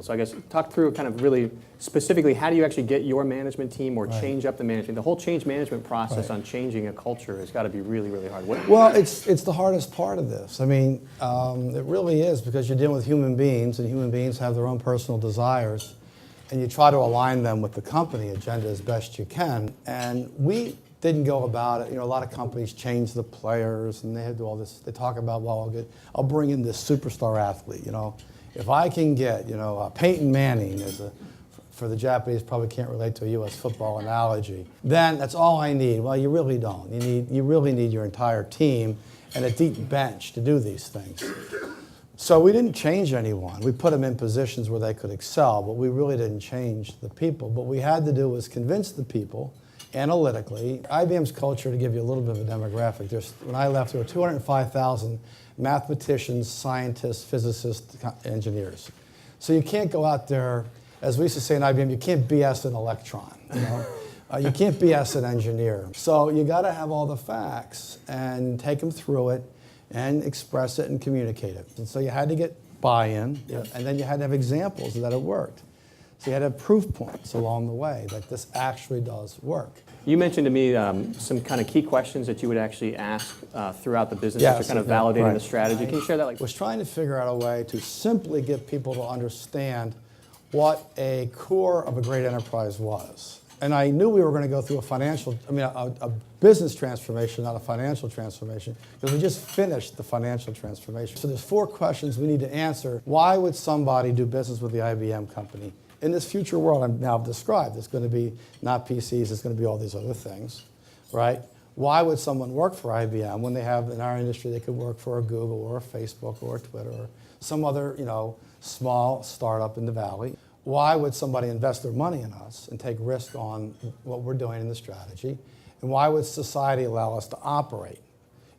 So I guess talk through kind of really specifically, how do you actually get your management team or change up the management? The whole change management process on changing a culture has got to be really, really hard. Well, it's the hardest part of this. I mean, it really is, because you're dealing with human beings, and human beings have their own personal desires, and you try to align them with the company agenda as best you can. And we didn't go about it. You know, a lot of companies change the players, and they had to do all this. They talk about, well, I'll bring in this superstar athlete. You know, if I can get, you know, Peyton Manning as a, for the Japanese, probably can't relate to a U.S. football analogy, then that's all I need. Well, you really don't. You really need your entire team and a deep bench to do these things. So we didn't change anyone. We put them in positions where they could excel, but we really didn't change the people. What we had to do was convince the people analytically. IBM's culture, to give you a little bit of a demographic, when I left, there were 205,000 mathematicians, scientists, physicists, engineers. So you can't go out there, as we used to say in IBM, you can't BS an electron. You know? You can't BS an engineer. So you got to have all the facts and take them through it and express it and communicate it. And so you had to get buy-in, and then you had to have examples that it worked. So you had to have proof points along the way that this actually does work. You mentioned to me some kind of key questions that you would actually ask throughout the business to kind of validating the strategy. Can you share that? I was trying to figure out a way to simply get people to understand what a core of a great enterprise was. And I knew we were going to go through a business transformation, not a financial transformation, because we just finished the financial transformation. So there's 4 questions we need to answer. Why would somebody do business with the IBM company? In this future world I've now described, it's going to be not PCs, it's going to be all these other things, right? Why would someone work for IBM when they have, in our industry, they could work for a Google or a Facebook or a Twitter or some other, you know, small startup in the valley? Why would somebody invest their money in us and take risk on what we're doing in the strategy? And why would society allow us to operate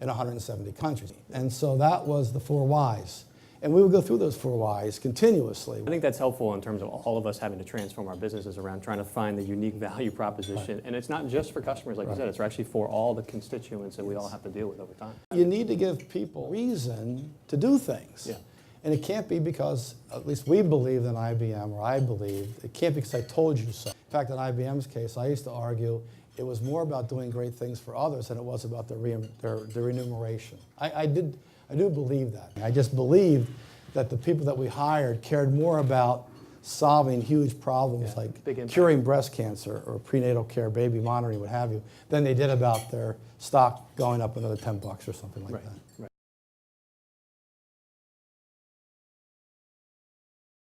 in 170 countries? And so that was the 4 whys. And we would go through those 4 whys continuously. I think that's helpful in terms of all of us having to transform our businesses around trying to find the unique value proposition. Right. And it's not just for customers, like you said, it's actually for all the constituents that we all have to deal with over time. You need to give people reason to do things. Yeah. And it can't be because, at least we believe in IBM, or I believe, it can't be because I told you so. In fact, in IBM's case, I used to argue it was more about doing great things for others than it was about their remuneration. I do believe that. I just believed that the people that we hired cared more about solving huge problems like curing breast cancer or prenatal care, baby monitoring, what have you, than they did about their stock going up another $10 or something like that.